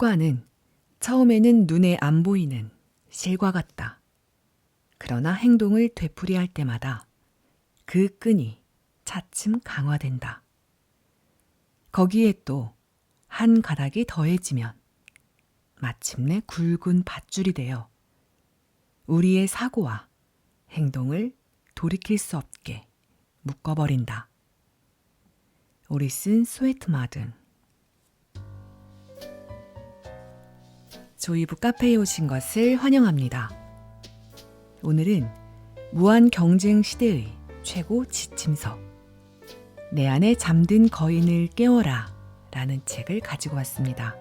습관은 처음에는 눈에 안 보이는 실과 같다. 그러나 행동을 되풀이할 때마다 그 끈이 차츰 강화된다. 거기에 또 한 가닥이 더해지면 마침내 굵은 밧줄이 되어 우리의 사고와 행동을 돌이킬 수 없게 묶어버린다. 오리슨 스웨트마든. 조이부 카페에 오신 것을 환영합니다. 오늘은 무한 경쟁 시대의 최고 지침서, 내 안에 잠든 거인을 깨워라 라는 책을 가지고 왔습니다.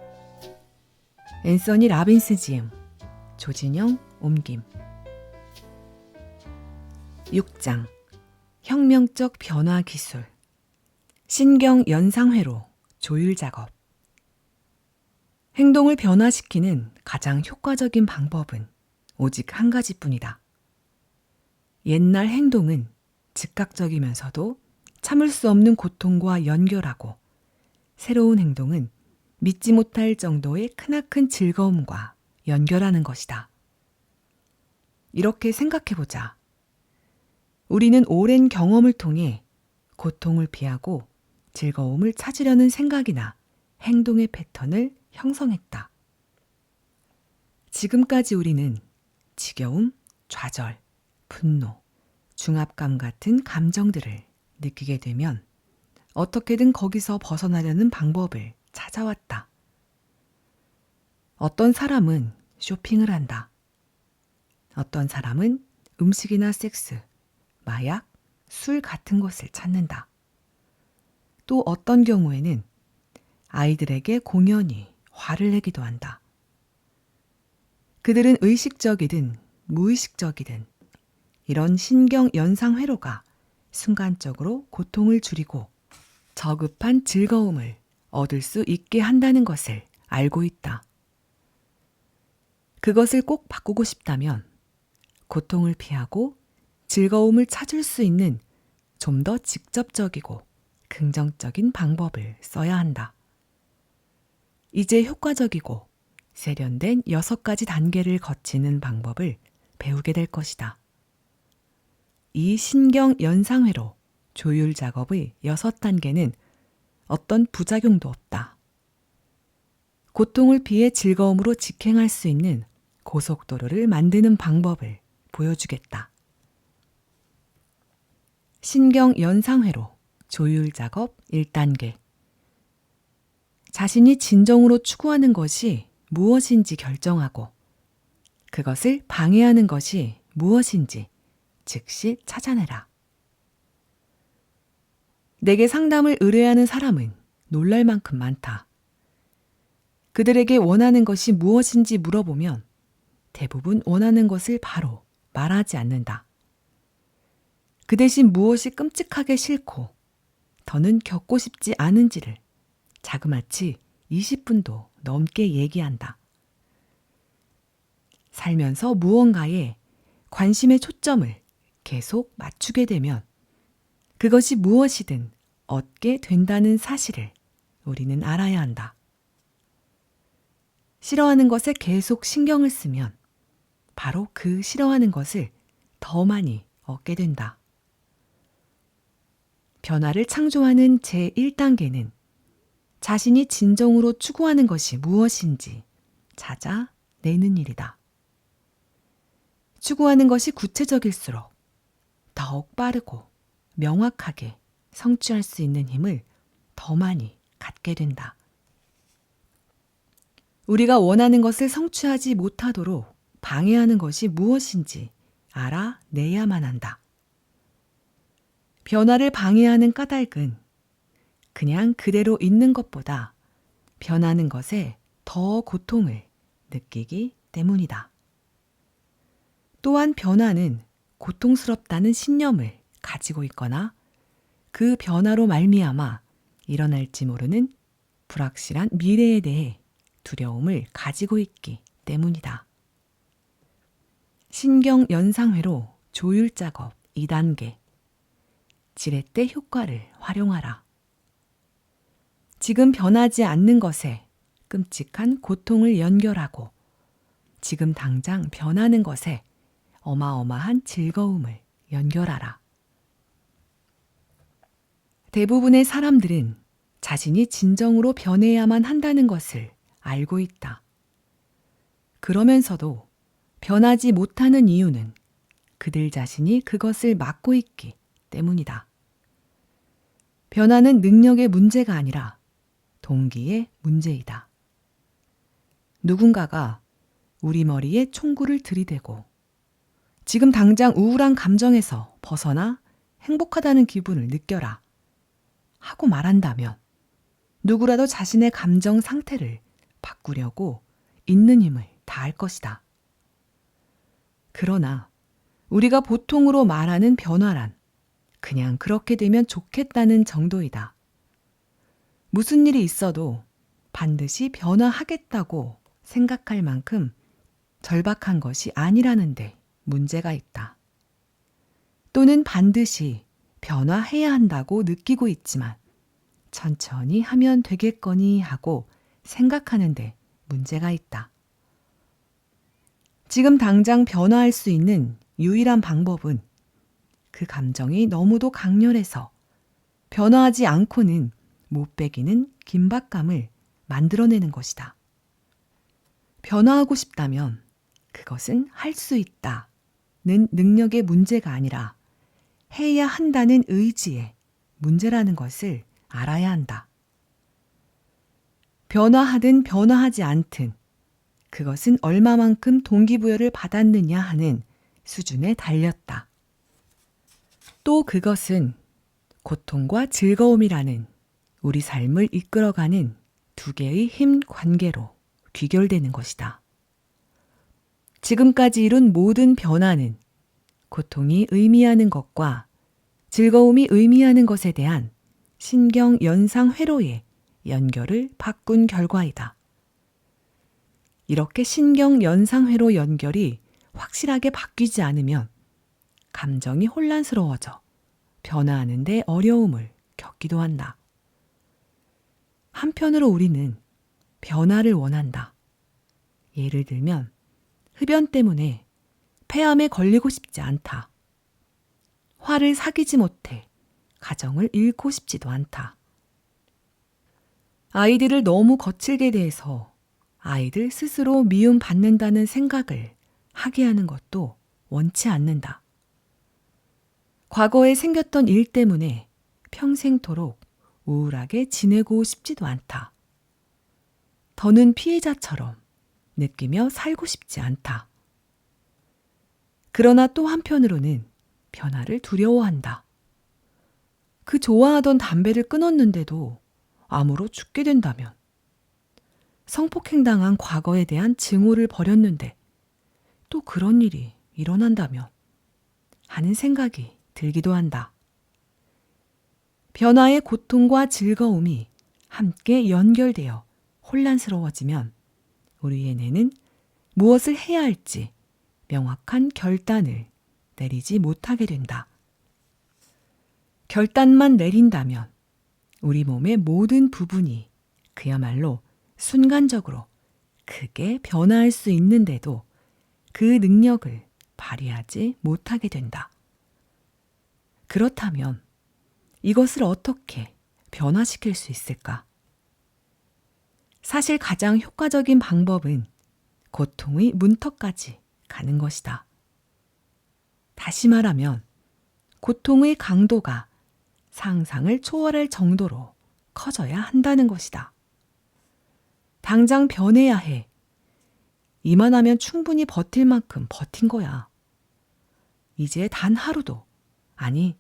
앤서니 라빈스 지음, 조진영 옮김. 6장 혁명적 변화 기술, 신경 연상회로 조율 작업. 행동을 변화시키는 가장 효과적인 방법은 오직 한 가지뿐이다. 옛날 행동은 즉각적이면서도 참을 수 없는 고통과 연결하고, 새로운 행동은 믿지 못할 정도의 크나큰 즐거움과 연결하는 것이다. 이렇게 생각해보자. 우리는 오랜 경험을 통해 고통을 피하고 즐거움을 찾으려는 생각이나 행동의 패턴을 형성했다. 지금까지 우리는 지겨움, 좌절, 분노, 중압감 같은 감정들을 느끼게 되면 어떻게든 거기서 벗어나려는 방법을 찾아왔다. 어떤 사람은 쇼핑을 한다. 어떤 사람은 음식이나 섹스, 마약, 술 같은 것을 찾는다. 또 어떤 경우에는 아이들에게 공연히 화를 내기도 한다. 그들은 의식적이든 무의식적이든 이런 신경 연상 회로가 순간적으로 고통을 줄이고 저급한 즐거움을 얻을 수 있게 한다는 것을 알고 있다. 그것을 꼭 바꾸고 싶다면 고통을 피하고 즐거움을 찾을 수 있는 좀 더 직접적이고 긍정적인 방법을 써야 한다. 이제 효과적이고 세련된 6가지 단계를 거치는 방법을 배우게 될 것이다. 이 신경 연상회로 조율 작업의 6단계는 어떤 부작용도 없다. 고통을 피해 즐거움으로 직행할 수 있는 고속도로를 만드는 방법을 보여주겠다. 신경 연상회로 조율 작업 1단계. 자신이 진정으로 추구하는 것이 무엇인지 결정하고, 그것을 방해하는 것이 무엇인지 즉시 찾아내라. 내게 상담을 의뢰하는 사람은 놀랄 만큼 많다. 그들에게 원하는 것이 무엇인지 물어보면 대부분 원하는 것을 바로 말하지 않는다. 그 대신 무엇이 끔찍하게 싫고 더는 겪고 싶지 않은지를 자그마치 20분도 넘게 얘기한다. 살면서 무언가에 관심의 초점을 계속 맞추게 되면 그것이 무엇이든 얻게 된다는 사실을 우리는 알아야 한다. 싫어하는 것에 계속 신경을 쓰면 바로 그 싫어하는 것을 더 많이 얻게 된다. 변화를 창조하는 제1단계는 자신이 진정으로 추구하는 것이 무엇인지 찾아내는 일이다. 추구하는 것이 구체적일수록 더욱 빠르고 명확하게 성취할 수 있는 힘을 더 많이 갖게 된다. 우리가 원하는 것을 성취하지 못하도록 방해하는 것이 무엇인지 알아내야만 한다. 변화를 방해하는 까닭은 그냥 그대로 있는 것보다 변하는 것에 더 고통을 느끼기 때문이다. 또한 변화는 고통스럽다는 신념을 가지고 있거나 그 변화로 말미암아 일어날지 모르는 불확실한 미래에 대해 두려움을 가지고 있기 때문이다. 신경 연상회로 조율 작업 2단계. 지렛대 효과를 활용하라. 지금 변하지 않는 것에 끔찍한 고통을 연결하고 지금 당장 변하는 것에 어마어마한 즐거움을 연결하라. 대부분의 사람들은 자신이 진정으로 변해야만 한다는 것을 알고 있다. 그러면서도 변하지 못하는 이유는 그들 자신이 그것을 막고 있기 때문이다. 변화는 능력의 문제가 아니라 동기의 문제이다. 누군가가 우리 머리에 총구를 들이대고 지금 당장 우울한 감정에서 벗어나 행복하다는 기분을 느껴라 하고 말한다면 누구라도 자신의 감정 상태를 바꾸려고 있는 힘을 다할 것이다. 그러나 우리가 보통으로 말하는 변화란 그냥 그렇게 되면 좋겠다는 정도이다. 무슨 일이 있어도 반드시 변화하겠다고 생각할 만큼 절박한 것이 아니라는데 문제가 있다. 또는 반드시 변화해야 한다고 느끼고 있지만 천천히 하면 되겠거니 하고 생각하는데 문제가 있다. 지금 당장 변화할 수 있는 유일한 방법은 그 감정이 너무도 강렬해서 변화하지 않고는 못 빼기는 긴박감을 만들어내는 것이다. 변화하고 싶다면 그것은 할 수 있다는 능력의 문제가 아니라 해야 한다는 의지의 문제라는 것을 알아야 한다. 변화하든 변화하지 않든 그것은 얼마만큼 동기부여를 받았느냐 하는 수준에 달렸다. 또 그것은 고통과 즐거움이라는 우리 삶을 이끌어가는 두 개의 힘 관계로 귀결되는 것이다. 지금까지 이룬 모든 변화는 고통이 의미하는 것과 즐거움이 의미하는 것에 대한 신경 연상 회로의 연결을 바꾼 결과이다. 이렇게 신경 연상 회로 연결이 확실하게 바뀌지 않으면 감정이 혼란스러워져 변화하는 데 어려움을 겪기도 한다. 한편으로 우리는 변화를 원한다. 예를 들면 흡연 때문에 폐암에 걸리고 싶지 않다. 화를 사귀지 못해 가정을 잃고 싶지도 않다. 아이들을 너무 거칠게 대해서 아이들 스스로 미움받는다는 생각을 하게 하는 것도 원치 않는다. 과거에 생겼던 일 때문에 평생토록 우울하게 지내고 싶지도 않다. 더는 피해자처럼 느끼며 살고 싶지 않다. 그러나 또 한편으로는 변화를 두려워한다. 그 좋아하던 담배를 끊었는데도 암으로 죽게 된다면, 성폭행당한 과거에 대한 증오를 버렸는데 또 그런 일이 일어난다면 하는 생각이 들기도 한다. 변화의 고통과 즐거움이 함께 연결되어 혼란스러워지면 우리의 뇌는 무엇을 해야 할지 명확한 결단을 내리지 못하게 된다. 결단만 내린다면 우리 몸의 모든 부분이 그야말로 순간적으로 크게 변화할 수 있는데도 그 능력을 발휘하지 못하게 된다. 그렇다면 이것을 어떻게 변화시킬 수 있을까? 사실 가장 효과적인 방법은 고통의 문턱까지 가는 것이다. 다시 말하면 고통의 강도가 상상을 초월할 정도로 커져야 한다는 것이다. 당장 변해야 해. 이만하면 충분히 버틸 만큼 버틴 거야. 이제 단 하루도, 아니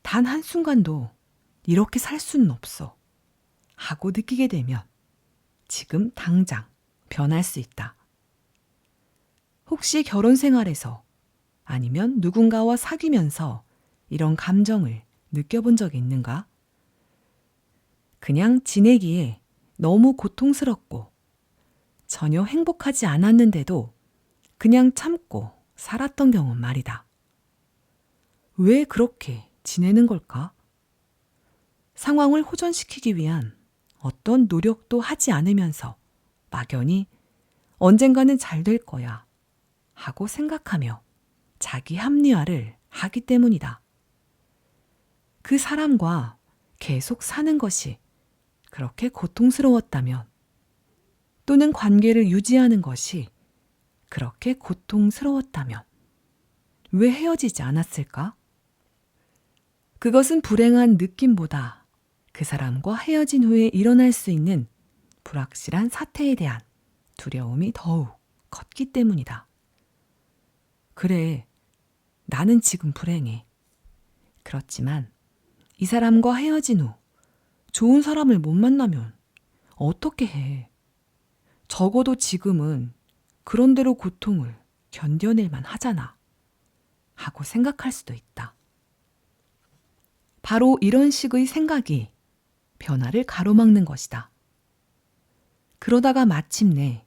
단 한순간도 이렇게 살 수는 없어 하고 느끼게 되면 지금 당장 변할 수 있다. 혹시 결혼 생활에서 아니면 누군가와 사귀면서 이런 감정을 느껴본 적이 있는가? 그냥 지내기에 너무 고통스럽고 전혀 행복하지 않았는데도 그냥 참고 살았던 경우는 말이다. 왜 그렇게 지내는 걸까? 상황을 호전시키기 위한 어떤 노력도 하지 않으면서 막연히 언젠가는 잘 될 거야 하고 생각하며 자기 합리화를 하기 때문이다. 그 사람과 계속 사는 것이 그렇게 고통스러웠다면, 또는 관계를 유지하는 것이 그렇게 고통스러웠다면 왜 헤어지지 않았을까? 그것은 불행한 느낌보다 그 사람과 헤어진 후에 일어날 수 있는 불확실한 사태에 대한 두려움이 더욱 컸기 때문이다. 그래, 나는 지금 불행해. 그렇지만 이 사람과 헤어진 후 좋은 사람을 못 만나면 어떻게 해? 적어도 지금은 그런대로 고통을 견뎌낼만 하잖아 하고 생각할 수도 있다. 바로 이런 식의 생각이 변화를 가로막는 것이다. 그러다가 마침내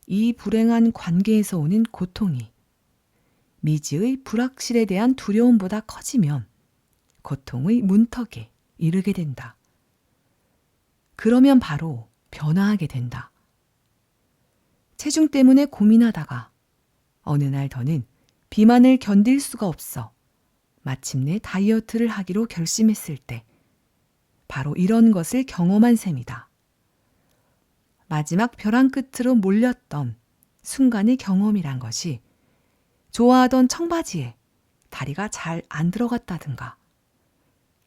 이 불행한 관계에서 오는 고통이 미지의 불확실에 대한 두려움보다 커지면 고통의 문턱에 이르게 된다. 그러면 바로 변화하게 된다. 체중 때문에 고민하다가 어느 날 더는 비만을 견딜 수가 없어 마침내 다이어트를 하기로 결심했을 때 바로 이런 것을 경험한 셈이다. 마지막 벼랑 끝으로 몰렸던 순간의 경험이란 것이 좋아하던 청바지에 다리가 잘 안 들어갔다든가,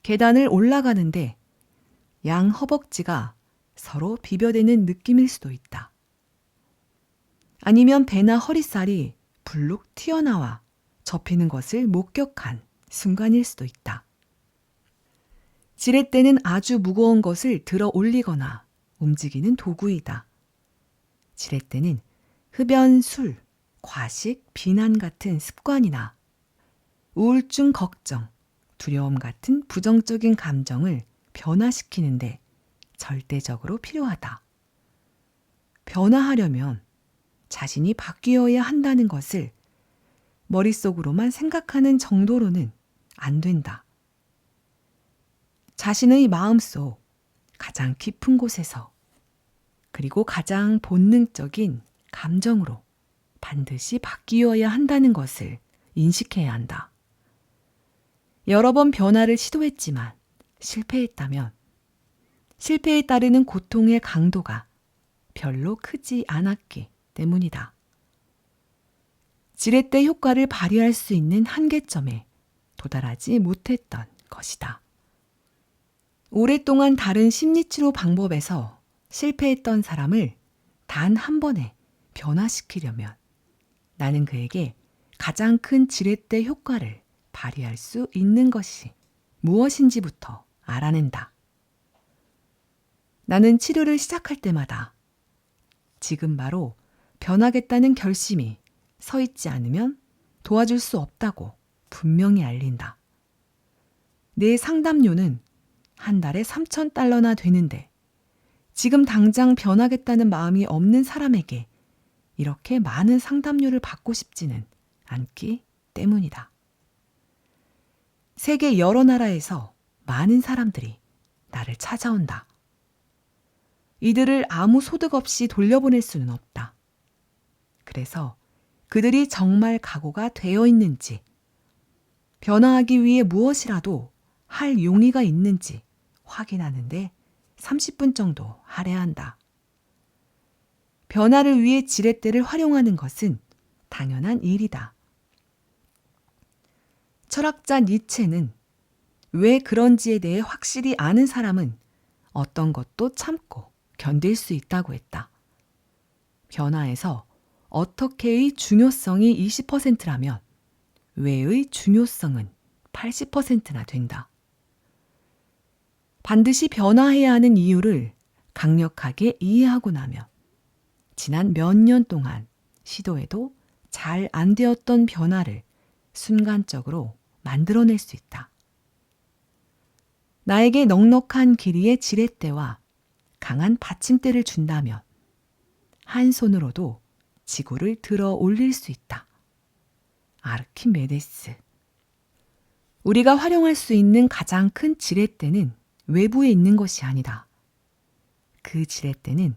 계단을 올라가는데 양 허벅지가 서로 비벼대는 느낌일 수도 있다. 아니면 배나 허리살이 불룩 튀어나와 접히는 것을 목격한 순간일 수도 있다. 지렛대는 아주 무거운 것을 들어 올리거나 움직이는 도구이다. 지렛대는 흡연, 술, 과식, 비난 같은 습관이나 우울증, 걱정, 두려움 같은 부정적인 감정을 변화시키는데 절대적으로 필요하다. 변화하려면 자신이 바뀌어야 한다는 것을 머릿속으로만 생각하는 정도로는 안 된다. 자신의 마음속 가장 깊은 곳에서, 그리고 가장 본능적인 감정으로 반드시 바뀌어야 한다는 것을 인식해야 한다. 여러 번 변화를 시도했지만 실패했다면 실패에 따르는 고통의 강도가 별로 크지 않았기 때문이다. 지렛대 효과를 발휘할 수 있는 한계점에 도달하지 못했던 것이다. 오랫동안 다른 심리치료 방법에서 실패했던 사람을 단 한 번에 변화시키려면 나는 그에게 가장 큰 지렛대 효과를 발휘할 수 있는 것이 무엇인지부터 알아낸다. 나는 치료를 시작할 때마다 지금 바로 변하겠다는 결심이 서 있지 않으면 도와줄 수 없다고 분명히 알린다. 내 상담료는 한 달에 $3,000나 되는데 지금 당장 변하겠다는 마음이 없는 사람에게 이렇게 많은 상담료를 받고 싶지는 않기 때문이다. 세계 여러 나라에서 많은 사람들이 나를 찾아온다. 이들을 아무 소득 없이 돌려보낼 수는 없다. 그래서 그들이 정말 각오가 되어 있는지, 변화하기 위해 무엇이라도 할 용의가 있는지 확인하는데 30분 정도 할애한다. 변화를 위해 지렛대를 활용하는 것은 당연한 일이다. 철학자 니체는 왜 그런지에 대해 확실히 아는 사람은 어떤 것도 참고 견딜 수 있다고 했다. 변화에서 어떻게의 중요성이 20%라면 왜의 중요성은 80%나 된다. 반드시 변화해야 하는 이유를 강력하게 이해하고 나면 지난 몇 년 동안 시도해도 잘 안 되었던 변화를 순간적으로 만들어낼 수 있다. 나에게 넉넉한 길이의 지렛대와 강한 받침대를 준다면 한 손으로도 지구를 들어 올릴 수 있다. 아르키메데스. 우리가 활용할 수 있는 가장 큰 지렛대는 외부에 있는 것이 아니다. 그 지렛대는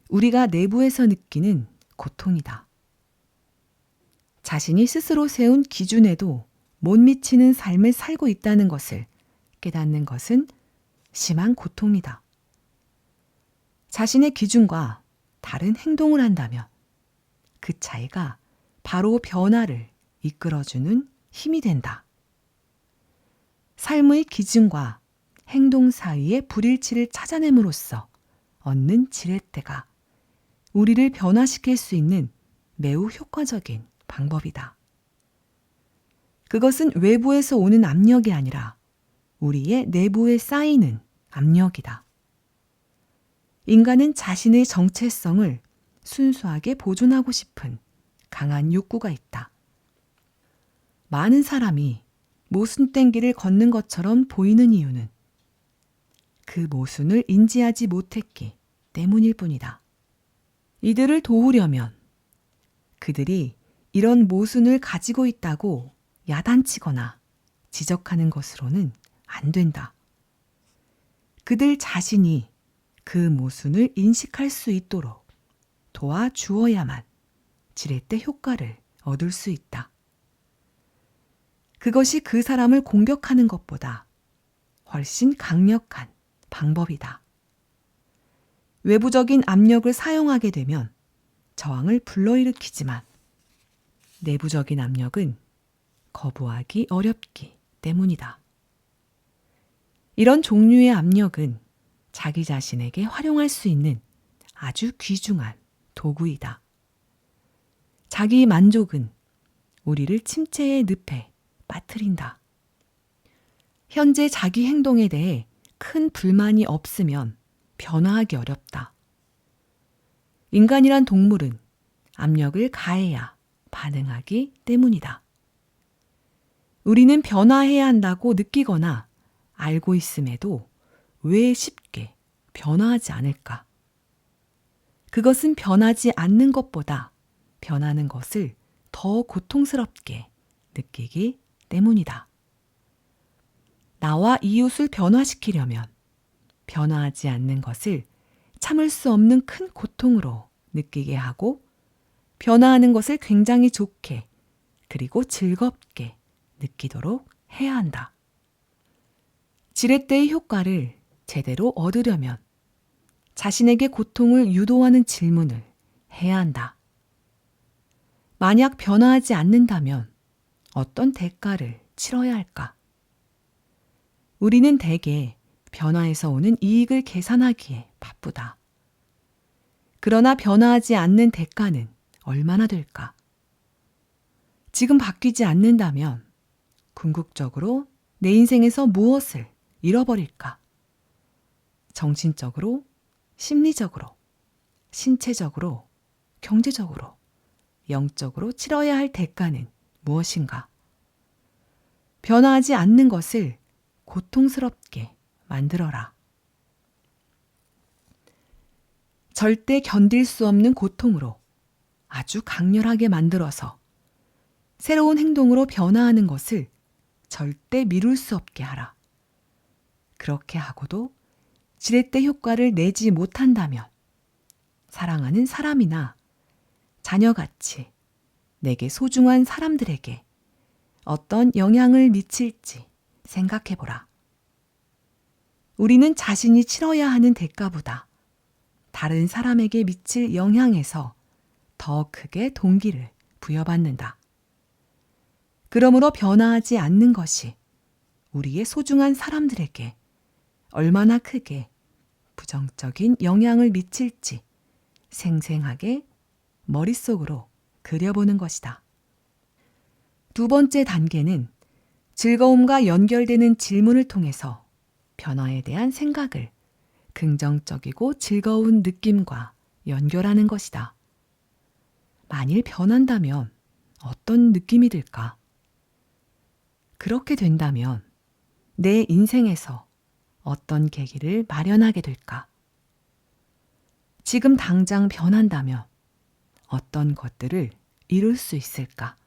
우리가 내부에서 느끼는 고통이다. 자신이 스스로 세운 기준에도 못 미치는 삶을 살고 있다는 것을 깨닫는 것은 심한 고통이다. 자신의 기준과 다른 행동을 한다면 그 차이가 바로 변화를 이끌어주는 힘이 된다. 삶의 기준과 행동 사이의 불일치를 찾아냄으로써 얻는 지렛대가 우리를 변화시킬 수 있는 매우 효과적인 방법이다. 그것은 외부에서 오는 압력이 아니라 우리의 내부에 쌓이는 압력이다. 인간은 자신의 정체성을 순수하게 보존하고 싶은 강한 욕구가 있다. 많은 사람이 모순된 길을 걷는 것처럼 보이는 이유는 그 모순을 인지하지 못했기 때문일 뿐이다. 이들을 도우려면 그들이 이런 모순을 가지고 있다고 야단치거나 지적하는 것으로는 안 된다. 그들 자신이 그 모순을 인식할 수 있도록 도와주어야만 지렛대 효과를 얻을 수 있다. 그것이 그 사람을 공격하는 것보다 훨씬 강력한 방법이다. 외부적인 압력을 사용하게 되면 저항을 불러일으키지만 내부적인 압력은 거부하기 어렵기 때문이다. 이런 종류의 압력은 자기 자신에게 활용할 수 있는 아주 귀중한 도구이다. 자기 만족은 우리를 침체의 늪에 빠뜨린다. 현재 자기 행동에 대해 큰 불만이 없으면 변화하기 어렵다. 인간이란 동물은 압력을 가해야 반응하기 때문이다. 우리는 변화해야 한다고 느끼거나 알고 있음에도 왜 쉽게 변화하지 않을까? 그것은 변하지 않는 것보다 변하는 것을 더 고통스럽게 느끼기 때문이다. 나와 이웃을 변화시키려면 변화하지 않는 것을 참을 수 없는 큰 고통으로 느끼게 하고 변화하는 것을 굉장히 좋게 그리고 즐겁게 느끼도록 해야 한다. 지렛대의 효과를 제대로 얻으려면 자신에게 고통을 유도하는 질문을 해야 한다. 만약 변화하지 않는다면 어떤 대가를 치러야 할까? 우리는 대개 변화에서 오는 이익을 계산하기에 바쁘다. 그러나 변화하지 않는 대가는 얼마나 될까? 지금 바뀌지 않는다면 궁극적으로 내 인생에서 무엇을 잃어버릴까? 정신적으로, 심리적으로, 신체적으로, 경제적으로, 영적으로 치러야 할 대가는 무엇인가? 변화하지 않는 것을 고통스럽게 만들어라. 절대 견딜 수 없는 고통으로 아주 강렬하게 만들어서 새로운 행동으로 변화하는 것을 절대 미룰 수 없게 하라. 그렇게 하고도 지렛대 효과를 내지 못한다면 사랑하는 사람이나 자녀같이 내게 소중한 사람들에게 어떤 영향을 미칠지 생각해보라. 우리는 자신이 치러야 하는 대가보다 다른 사람에게 미칠 영향에서 더 크게 동기를 부여받는다. 그러므로 변화하지 않는 것이 우리의 소중한 사람들에게 얼마나 크게 부정적인 영향을 미칠지 생생하게 머릿속으로 그려보는 것이다. 두 번째 단계는 즐거움과 연결되는 질문을 통해서 변화에 대한 생각을 긍정적이고 즐거운 느낌과 연결하는 것이다. 만일 변한다면 어떤 느낌이 들까? 그렇게 된다면 내 인생에서 어떤 계기를 마련하게 될까? 지금 당장 변한다면 어떤 것들을 이룰 수 있을까?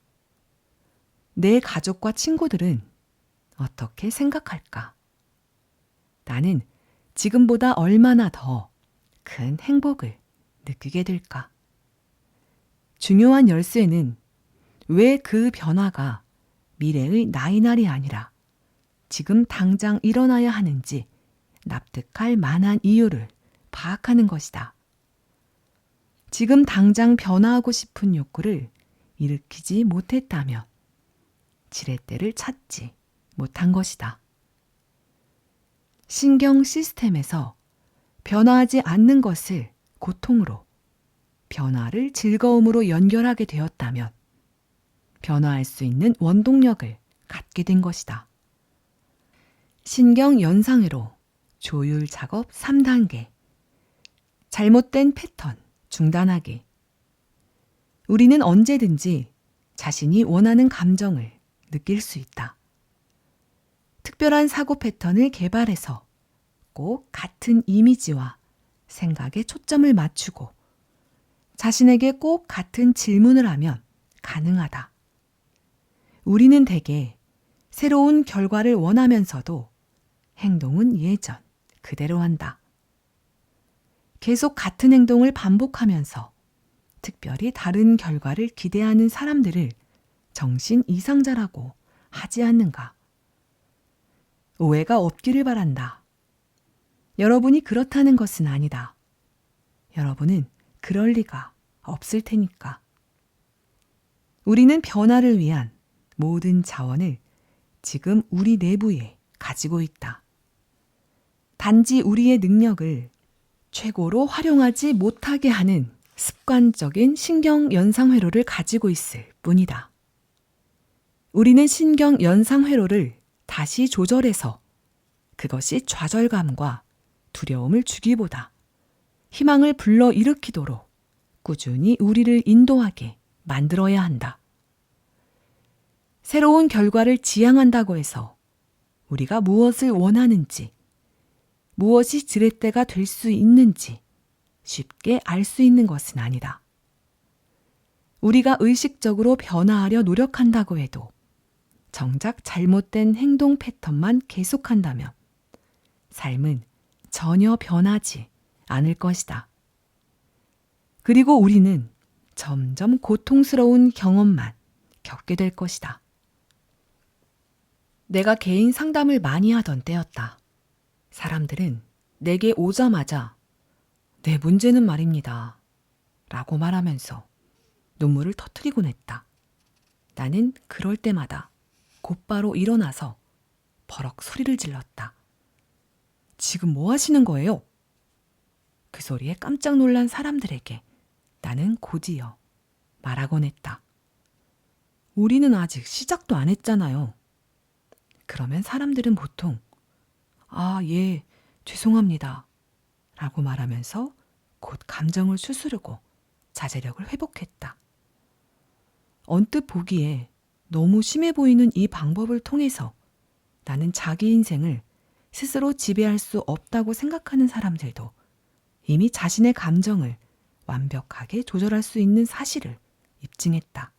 내 가족과 친구들은 어떻게 생각할까? 나는 지금보다 얼마나 더 큰 행복을 느끼게 될까? 중요한 열쇠는 왜 그 변화가 미래의 나이날이 아니라 지금 당장 일어나야 하는지 납득할 만한 이유를 파악하는 것이다. 지금 당장 변화하고 싶은 욕구를 일으키지 못했다면 지렛대를 찾지 못한 것이다. 신경 시스템에서 변화하지 않는 것을 고통으로, 변화를 즐거움으로 연결하게 되었다면 변화할 수 있는 원동력을 갖게 된 것이다. 신경 연상회로 조율 작업 3단계. 잘못된 패턴 중단하기. 우리는 언제든지 자신이 원하는 감정을 느낄 수 있다. 특별한 사고 패턴을 개발해서 꼭 같은 이미지와 생각에 초점을 맞추고 자신에게 꼭 같은 질문을 하면 가능하다. 우리는 대개 새로운 결과를 원하면서도 행동은 예전 그대로 한다. 계속 같은 행동을 반복하면서 특별히 다른 결과를 기대하는 사람들을 정신 이상자라고 하지 않는가? 오해가 없기를 바란다. 여러분이 그렇다는 것은 아니다. 여러분은 그럴 리가 없을 테니까. 우리는 변화를 위한 모든 자원을 지금 우리 내부에 가지고 있다. 단지 우리의 능력을 최고로 활용하지 못하게 하는 습관적인 신경 연상 회로를 가지고 있을 뿐이다. 우리는 신경 연상 회로를 다시 조절해서 그것이 좌절감과 두려움을 주기보다 희망을 불러일으키도록 꾸준히 우리를 인도하게 만들어야 한다. 새로운 결과를 지향한다고 해서 우리가 무엇을 원하는지, 무엇이 지렛대가 될 수 있는지 쉽게 알 수 있는 것은 아니다. 우리가 의식적으로 변화하려 노력한다고 해도 정작 잘못된 행동 패턴만 계속한다면 삶은 전혀 변하지 않을 것이다. 그리고 우리는 점점 고통스러운 경험만 겪게 될 것이다. 내가 개인 상담을 많이 하던 때였다. 사람들은 내게 오자마자 내 문제는 말입니다 라고 말하면서 눈물을 터뜨리곤 했다. 나는 그럴 때마다 곧바로 일어나서 버럭 소리를 질렀다. 지금 뭐 하시는 거예요? 그 소리에 깜짝 놀란 사람들에게 나는 곧이어 말하곤 했다. 우리는 아직 시작도 안 했잖아요. 그러면 사람들은 보통 아, 예, 죄송합니다 라고 말하면서 곧 감정을 추스르고 자제력을 회복했다. 언뜻 보기에 너무 심해 보이는 이 방법을 통해서 나는 자기 인생을 스스로 지배할 수 없다고 생각하는 사람들도 이미 자신의 감정을 완벽하게 조절할 수 있는 사실을 입증했다.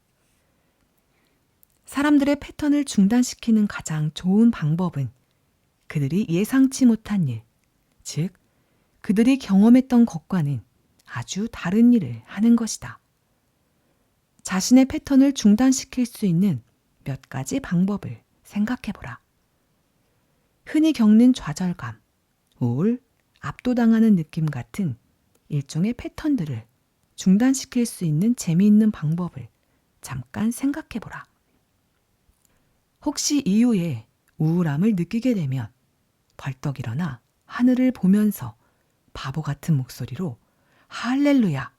사람들의 패턴을 중단시키는 가장 좋은 방법은 그들이 예상치 못한 일, 즉 그들이 경험했던 것과는 아주 다른 일을 하는 것이다. 자신의 패턴을 중단시킬 수 있는 몇 가지 방법을 생각해보라. 흔히 겪는 좌절감, 우울, 압도당하는 느낌 같은 일종의 패턴들을 중단시킬 수 있는 재미있는 방법을 잠깐 생각해보라. 혹시 이후에 우울함을 느끼게 되면 벌떡 일어나 하늘을 보면서 바보 같은 목소리로 할렐루야,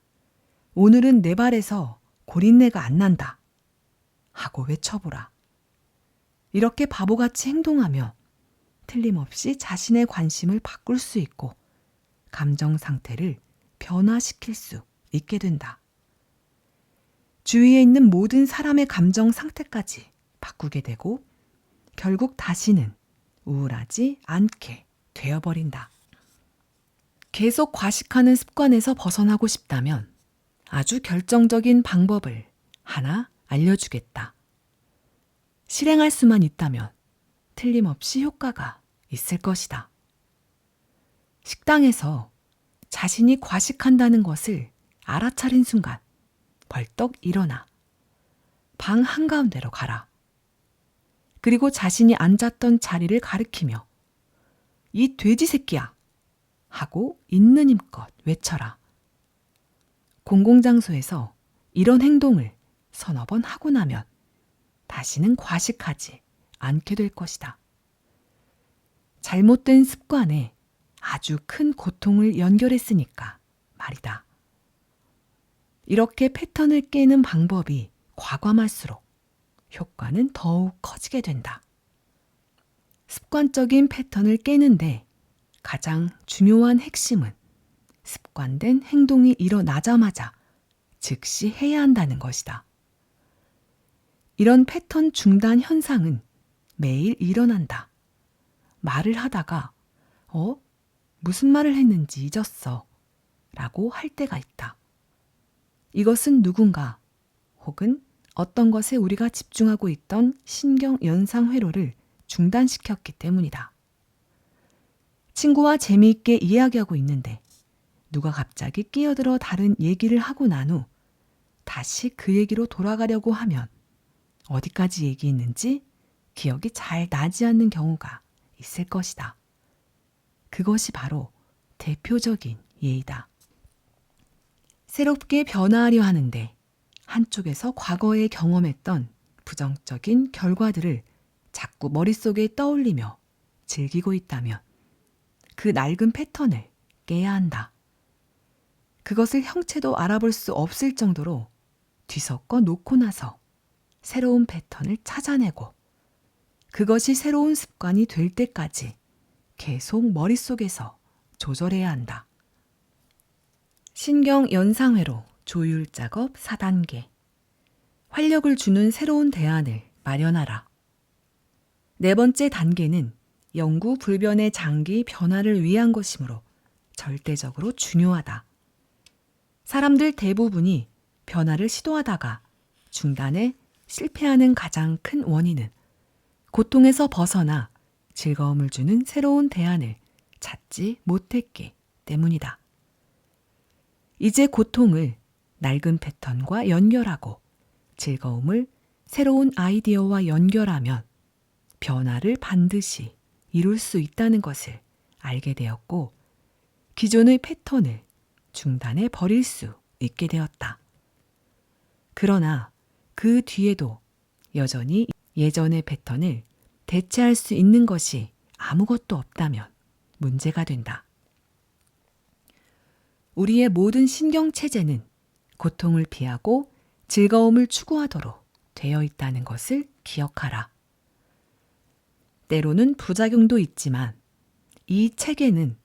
오늘은 내 발에서 고린내가 안 난다 하고 외쳐보라. 이렇게 바보같이 행동하며 틀림없이 자신의 관심을 바꿀 수 있고 감정 상태를 변화시킬 수 있게 된다. 주위에 있는 모든 사람의 감정 상태까지 바꾸게 되고 결국 다시는 우울하지 않게 되어버린다. 계속 과식하는 습관에서 벗어나고 싶다면 아주 결정적인 방법을 하나 알려주겠다. 실행할 수만 있다면 틀림없이 효과가 있을 것이다. 식당에서 자신이 과식한다는 것을 알아차린 순간 벌떡 일어나 방 한가운데로 가라. 그리고 자신이 앉았던 자리를 가리키며 이 돼지 새끼야! 하고 있는 힘껏 외쳐라. 공공장소에서 이런 행동을 서너 번 하고 나면 다시는 과식하지 않게 될 것이다. 잘못된 습관에 아주 큰 고통을 연결했으니까 말이다. 이렇게 패턴을 깨는 방법이 과감할수록 효과는 더욱 커지게 된다. 습관적인 패턴을 깨는데 가장 중요한 핵심은 습관된 행동이 일어나자마자 즉시 해야 한다는 것이다. 이런 패턴 중단 현상은 매일 일어난다. 말을 하다가 무슨 말을 했는지 잊었어 라고 할 때가 있다. 이것은 누군가 혹은 어떤 것에 우리가 집중하고 있던 신경 연상 회로를 중단시켰기 때문이다. 친구와 재미있게 이야기하고 있는데 누가 갑자기 끼어들어 다른 얘기를 하고 난 후 다시 그 얘기로 돌아가려고 하면 어디까지 얘기했는지 기억이 잘 나지 않는 경우가 있을 것이다. 그것이 바로 대표적인 예이다. 새롭게 변화하려 하는데 한쪽에서 과거에 경험했던 부정적인 결과들을 자꾸 머릿속에 떠올리며 즐기고 있다면 그 낡은 패턴을 깨야 한다. 그것을 형체도 알아볼 수 없을 정도로 뒤섞어 놓고 나서 새로운 패턴을 찾아내고 그것이 새로운 습관이 될 때까지 계속 머릿속에서 조절해야 한다. 신경 연상회로 조율 작업 4단계. 활력을 주는 새로운 대안을 마련하라. 네 번째 단계는 영구 불변의 장기 변화를 위한 것이므로 절대적으로 중요하다. 사람들 대부분이 변화를 시도하다가 중단에 실패하는 가장 큰 원인은 고통에서 벗어나 즐거움을 주는 새로운 대안을 찾지 못했기 때문이다. 이제 고통을 낡은 패턴과 연결하고 즐거움을 새로운 아이디어와 연결하면 변화를 반드시 이룰 수 있다는 것을 알게 되었고 기존의 패턴을 중단해 버릴 수 있게 되었다. 그러나 그 뒤에도 여전히 예전의 패턴을 대체할 수 있는 것이 아무것도 없다면 문제가 된다. 우리의 모든 신경체제는 고통을 피하고 즐거움을 추구하도록 되어 있다는 것을 기억하라. 때로는 부작용도 있지만 이 체계는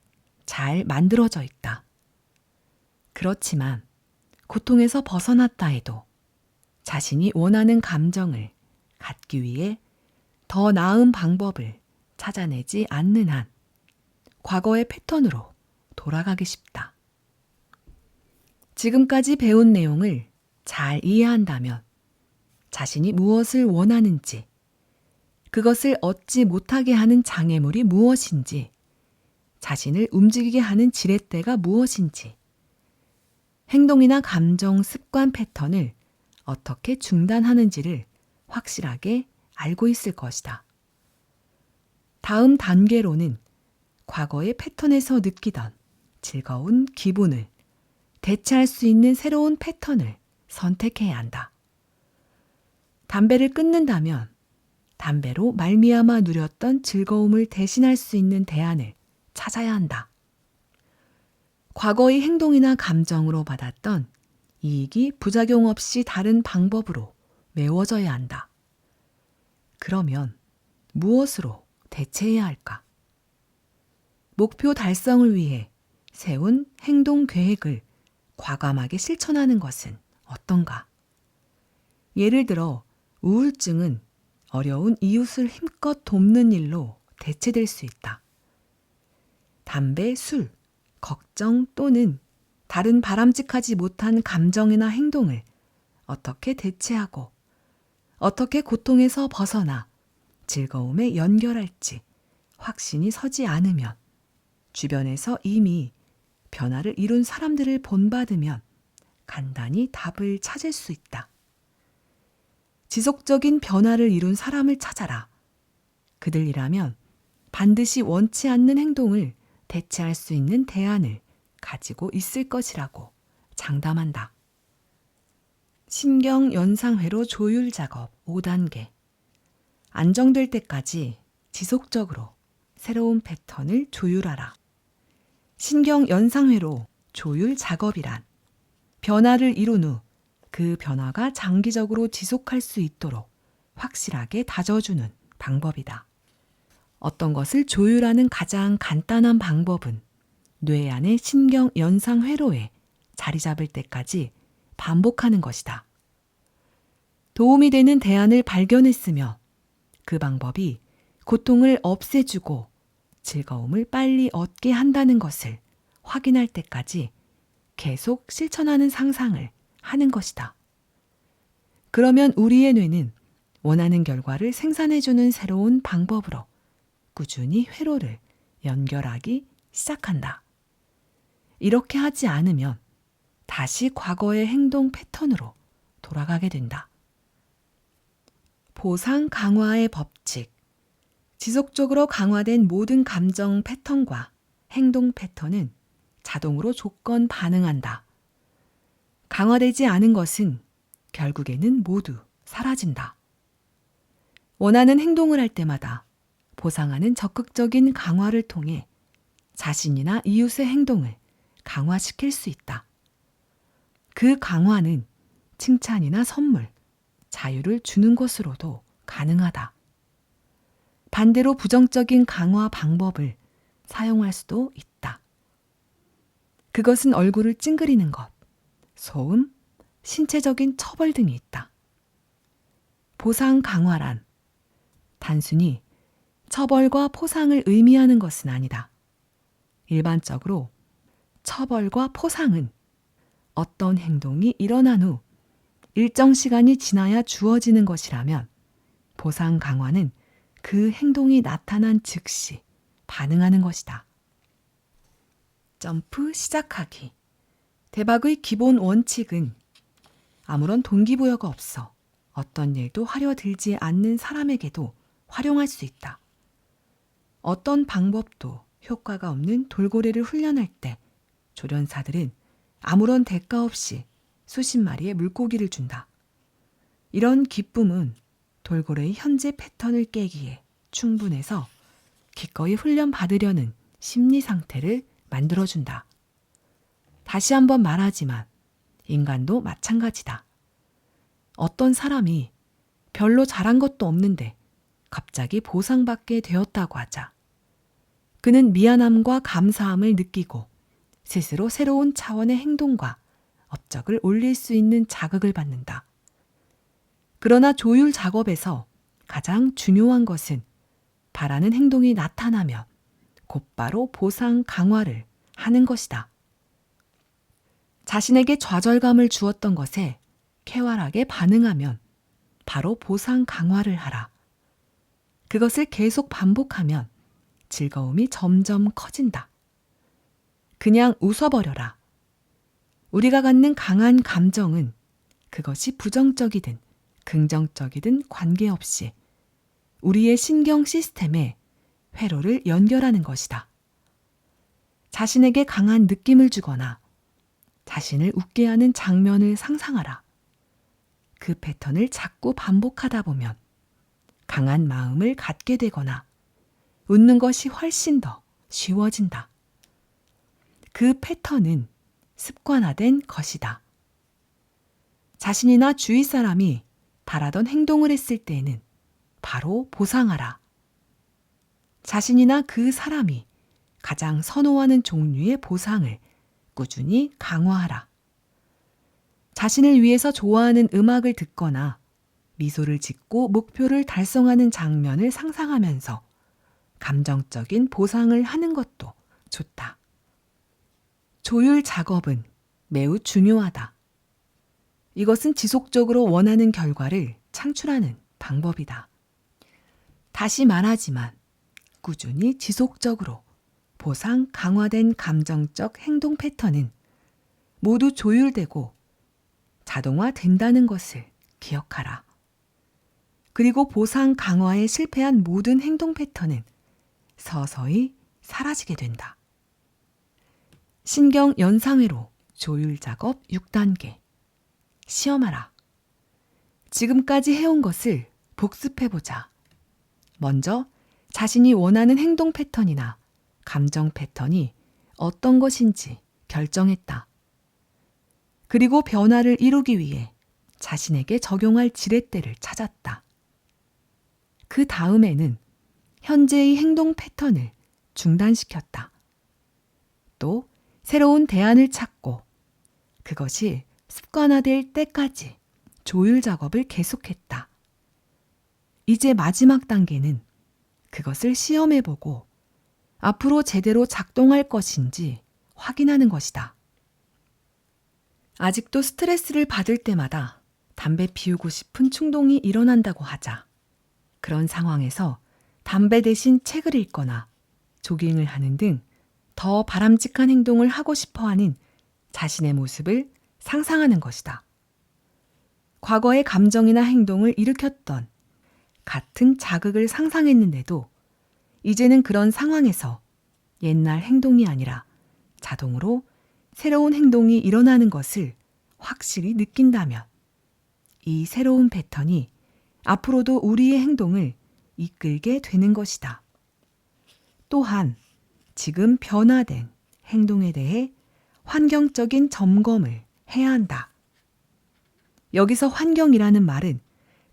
잘 만들어져 있다. 그렇지만 고통에서 벗어났다 해도 자신이 원하는 감정을 갖기 위해 더 나은 방법을 찾아내지 않는 한 과거의 패턴으로 돌아가기 쉽다. 지금까지 배운 내용을 잘 이해한다면 자신이 무엇을 원하는지, 그것을 얻지 못하게 하는 장애물이 무엇인지, 자신을 움직이게 하는 지렛대가 무엇인지, 행동이나 감정, 습관 패턴을 어떻게 중단하는지를 확실하게 알고 있을 것이다. 다음 단계로는 과거의 패턴에서 느끼던 즐거운 기분을 대체할 수 있는 새로운 패턴을 선택해야 한다. 담배를 끊는다면 담배로 말미암아 누렸던 즐거움을 대신할 수 있는 대안을 찾아야 한다. 과거의 행동이나 감정으로 받았던 이익이 부작용 없이 다른 방법으로 메워져야 한다. 그러면 무엇으로 대체해야 할까? 목표 달성을 위해 세운 행동 계획을 과감하게 실천하는 것은 어떤가? 예를 들어 우울증은 어려운 이웃을 힘껏 돕는 일로 대체될 수 있다. 담배, 술, 걱정 또는 다른 바람직하지 못한 감정이나 행동을 어떻게 대체하고 어떻게 고통에서 벗어나 즐거움에 연결할지 확신이 서지 않으면 주변에서 이미 변화를 이룬 사람들을 본받으면 간단히 답을 찾을 수 있다. 지속적인 변화를 이룬 사람을 찾아라. 그들이라면 반드시 원치 않는 행동을 대체할 수 있는 대안을 가지고 있을 것이라고 장담한다. 신경 연상회로 조율 작업 5단계. 안정될 때까지 지속적으로 새로운 패턴을 조율하라. 신경 연상회로 조율 작업이란 변화를 이룬 후 그 변화가 장기적으로 지속할 수 있도록 확실하게 다져주는 방법이다. 어떤 것을 조율하는 가장 간단한 방법은 뇌 안의 신경 연상 회로에 자리 잡을 때까지 반복하는 것이다. 도움이 되는 대안을 발견했으며 그 방법이 고통을 없애주고 즐거움을 빨리 얻게 한다는 것을 확인할 때까지 계속 실천하는 상상을 하는 것이다. 그러면 우리의 뇌는 원하는 결과를 생산해주는 새로운 방법으로 꾸준히 회로를 연결하기 시작한다. 이렇게 하지 않으면 다시 과거의 행동 패턴으로 돌아가게 된다. 보상 강화의 법칙. 지속적으로 강화된 모든 감정 패턴과 행동 패턴은 자동으로 조건 반응한다. 강화되지 않은 것은 결국에는 모두 사라진다. 원하는 행동을 할 때마다 보상하는 적극적인 강화를 통해 자신이나 이웃의 행동을 강화시킬 수 있다. 그 강화는 칭찬이나 선물, 자유를 주는 것으로도 가능하다. 반대로 부정적인 강화 방법을 사용할 수도 있다. 그것은 얼굴을 찡그리는 것, 소음, 신체적인 처벌 등이 있다. 보상 강화란 단순히 처벌과 포상을 의미하는 것은 아니다. 일반적으로 처벌과 포상은 어떤 행동이 일어난 후 일정 시간이 지나야 주어지는 것이라면 보상 강화는 그 행동이 나타난 즉시 반응하는 것이다. 점프 시작하기. 대박의 기본 원칙은 아무런 동기부여가 없어 어떤 일도 화려들지 않는 사람에게도 활용할 수 있다. 어떤 방법도 효과가 없는 돌고래를 훈련할 때 조련사들은 아무런 대가 없이 수십 마리의 물고기를 준다. 이런 기쁨은 돌고래의 현재 패턴을 깨기에 충분해서 기꺼이 훈련받으려는 심리 상태를 만들어준다. 다시 한번 말하지만 인간도 마찬가지다. 어떤 사람이 별로 잘한 것도 없는데 갑자기 보상받게 되었다고 하자. 그는 미안함과 감사함을 느끼고 스스로 새로운 차원의 행동과 업적을 올릴 수 있는 자극을 받는다. 그러나 조율 작업에서 가장 중요한 것은 바라는 행동이 나타나면 곧바로 보상 강화를 하는 것이다. 자신에게 좌절감을 주었던 것에 쾌활하게 반응하면 바로 보상 강화를 하라. 그것을 계속 반복하면 즐거움이 점점 커진다. 그냥 웃어버려라. 우리가 갖는 강한 감정은 그것이 부정적이든 긍정적이든 관계없이 우리의 신경 시스템에 회로를 연결하는 것이다. 자신에게 강한 느낌을 주거나 자신을 웃게 하는 장면을 상상하라. 그 패턴을 자꾸 반복하다 보면 강한 마음을 갖게 되거나 웃는 것이 훨씬 더 쉬워진다. 그 패턴은 습관화된 것이다. 자신이나 주위 사람이 바라던 행동을 했을 때에는 바로 보상하라. 자신이나 그 사람이 가장 선호하는 종류의 보상을 꾸준히 강화하라. 자신을 위해서 좋아하는 음악을 듣거나 미소를 짓고 목표를 달성하는 장면을 상상하면서 감정적인 보상을 하는 것도 좋다. 조율 작업은 매우 중요하다. 이것은 지속적으로 원하는 결과를 창출하는 방법이다. 다시 말하지만 꾸준히 지속적으로 보상 강화된 감정적 행동 패턴은 모두 조율되고 자동화된다는 것을 기억하라. 그리고 보상 강화에 실패한 모든 행동 패턴은 서서히 사라지게 된다. 신경 연상회로 조율 작업 6단계. 시험하라. 지금까지 해온 것을 복습해보자. 먼저 자신이 원하는 행동 패턴이나 감정 패턴이 어떤 것인지 결정했다. 그리고 변화를 이루기 위해 자신에게 적용할 지렛대를 찾았다. 그 다음에는 현재의 행동 패턴을 중단시켰다. 또 새로운 대안을 찾고 그것이 습관화될 때까지 조율 작업을 계속했다. 이제 마지막 단계는 그것을 시험해보고 앞으로 제대로 작동할 것인지 확인하는 것이다. 아직도 스트레스를 받을 때마다 담배 피우고 싶은 충동이 일어난다고 하자. 그런 상황에서 담배 대신 책을 읽거나 조깅을 하는 등 더 바람직한 행동을 하고 싶어하는 자신의 모습을 상상하는 것이다. 과거의 감정이나 행동을 일으켰던 같은 자극을 상상했는데도 이제는 그런 상황에서 옛날 행동이 아니라 자동으로 새로운 행동이 일어나는 것을 확실히 느낀다면 이 새로운 패턴이 앞으로도 우리의 행동을 이끌게 되는 것이다. 또한 지금 변화된 행동에 대해 환경적인 점검을 해야 한다. 여기서 환경이라는 말은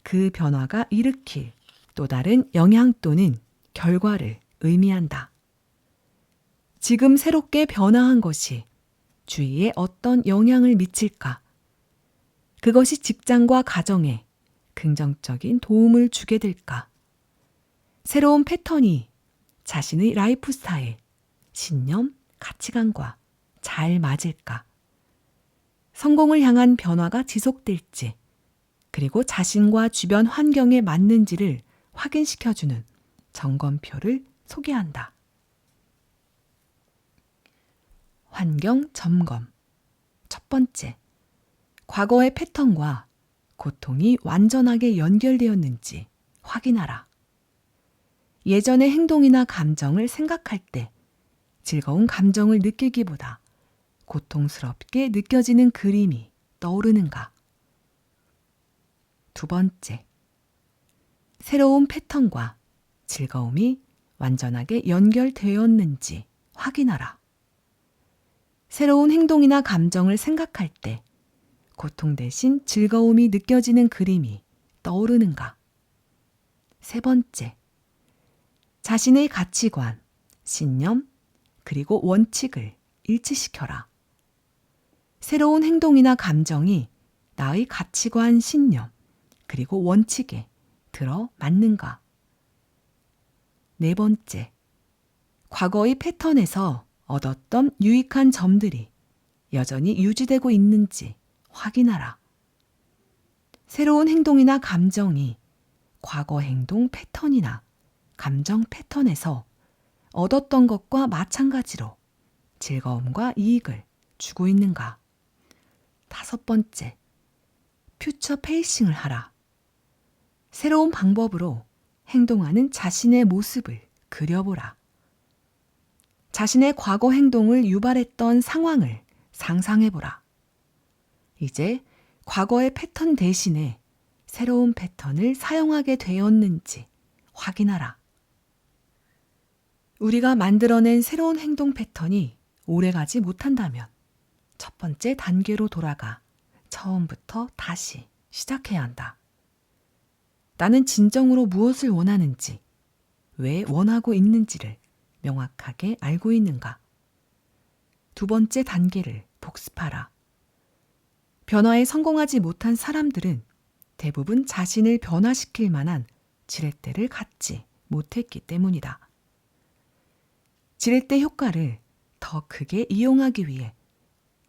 그 변화가 일으킬 또 다른 영향 또는 결과를 의미한다. 지금 새롭게 변화한 것이 주위에 어떤 영향을 미칠까? 그것이 직장과 가정에 긍정적인 도움을 주게 될까? 새로운 패턴이 자신의 라이프 스타일, 신념, 가치관과 잘 맞을까? 성공을 향한 변화가 지속될지, 그리고 자신과 주변 환경에 맞는지를 확인시켜주는 점검표를 소개한다. 환경 점검. 첫 번째, 과거의 패턴과 고통이 완전하게 연결되었는지 확인하라. 예전의 행동이나 감정을 생각할 때 즐거운 감정을 느끼기보다 고통스럽게 느껴지는 그림이 떠오르는가? 두 번째, 새로운 패턴과 즐거움이 완전하게 연결되었는지 확인하라. 새로운 행동이나 감정을 생각할 때 고통 대신 즐거움이 느껴지는 그림이 떠오르는가? 세 번째, 자신의 가치관, 신념, 그리고 원칙을 일치시켜라. 새로운 행동이나 감정이 나의 가치관, 신념, 그리고 원칙에 들어 맞는가? 네 번째, 과거의 패턴에서 얻었던 유익한 점들이 여전히 유지되고 있는지 확인하라. 새로운 행동이나 감정이 과거 행동 패턴이나 감정 패턴에서 얻었던 것과 마찬가지로 즐거움과 이익을 주고 있는가? 다섯 번째, 퓨처 페이싱을 하라. 새로운 방법으로 행동하는 자신의 모습을 그려보라. 자신의 과거 행동을 유발했던 상황을 상상해보라. 이제 과거의 패턴 대신에 새로운 패턴을 사용하게 되었는지 확인하라. 우리가 만들어낸 새로운 행동 패턴이 오래가지 못한다면 첫 번째 단계로 돌아가 처음부터 다시 시작해야 한다. 나는 진정으로 무엇을 원하는지, 왜 원하고 있는지를 명확하게 알고 있는가? 두 번째 단계를 복습하라. 변화에 성공하지 못한 사람들은 대부분 자신을 변화시킬 만한 지렛대를 갖지 못했기 때문이다. 지렛대 효과를 더 크게 이용하기 위해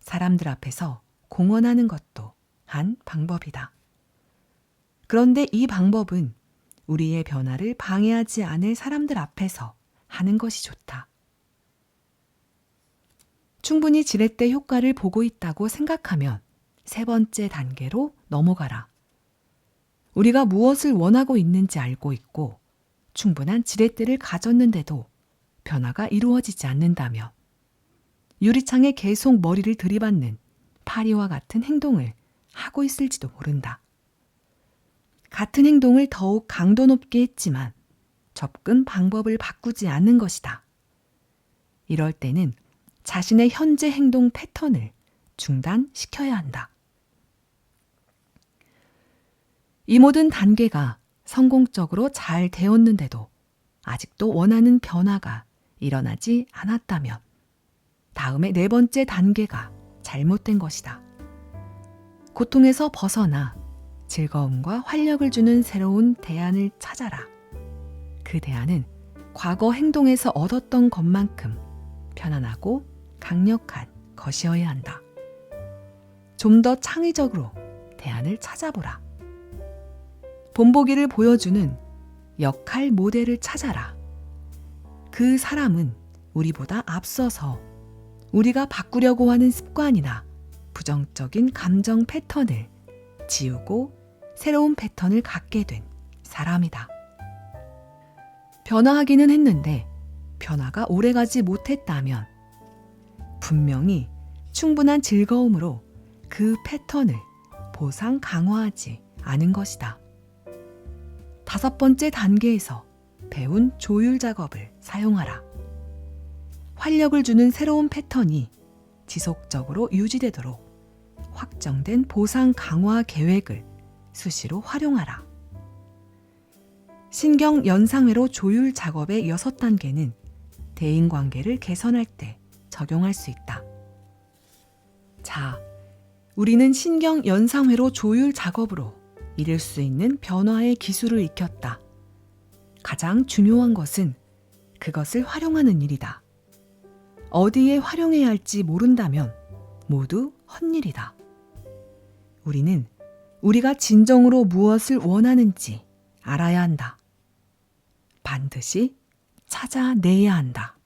사람들 앞에서 공언하는 것도 한 방법이다. 그런데 이 방법은 우리의 변화를 방해하지 않을 사람들 앞에서 하는 것이 좋다. 충분히 지렛대 효과를 보고 있다고 생각하면 세 번째 단계로 넘어가라. 우리가 무엇을 원하고 있는지 알고 있고 충분한 지렛대를 가졌는데도 변화가 이루어지지 않는다면 유리창에 계속 머리를 들이받는 파리와 같은 행동을 하고 있을지도 모른다. 같은 행동을 더욱 강도 높게 했지만 접근 방법을 바꾸지 않는 것이다. 이럴 때는 자신의 현재 행동 패턴을 중단시켜야 한다. 이 모든 단계가 성공적으로 잘 되었는데도 아직도 원하는 변화가 일어나지 않았다면 다음에 네 번째 단계가 잘못된 것이다. 고통에서 벗어나 즐거움과 활력을 주는 새로운 대안을 찾아라. 그 대안은 과거 행동에서 얻었던 것만큼 편안하고 강력한 것이어야 한다. 좀 더 창의적으로 대안을 찾아보라. 본보기를 보여주는 역할 모델을 찾아라. 그 사람은 우리보다 앞서서 우리가 바꾸려고 하는 습관이나 부정적인 감정 패턴을 지우고 새로운 패턴을 갖게 된 사람이다. 변화하기는 했는데 변화가 오래가지 못했다면 분명히 충분한 즐거움으로 그 패턴을 보상 강화하지 않은 것이다. 다섯 번째 단계에서 배운 조율 작업을 사용하라. 활력을 주는 새로운 패턴이 지속적으로 유지되도록 확정된 보상 강화 계획을 수시로 활용하라. 신경 연상회로 조율 작업의 6단계는 대인관계를 개선할 때 적용할 수 있다. 자, 우리는 신경 연상회로 조율 작업으로 이룰 수 있는 변화의 기술을 익혔다. 가장 중요한 것은 그것을 활용하는 일이다. 어디에 활용해야 할지 모른다면 모두 헛일이다. 우리는 우리가 진정으로 무엇을 원하는지 알아야 한다. 반드시 찾아내야 한다.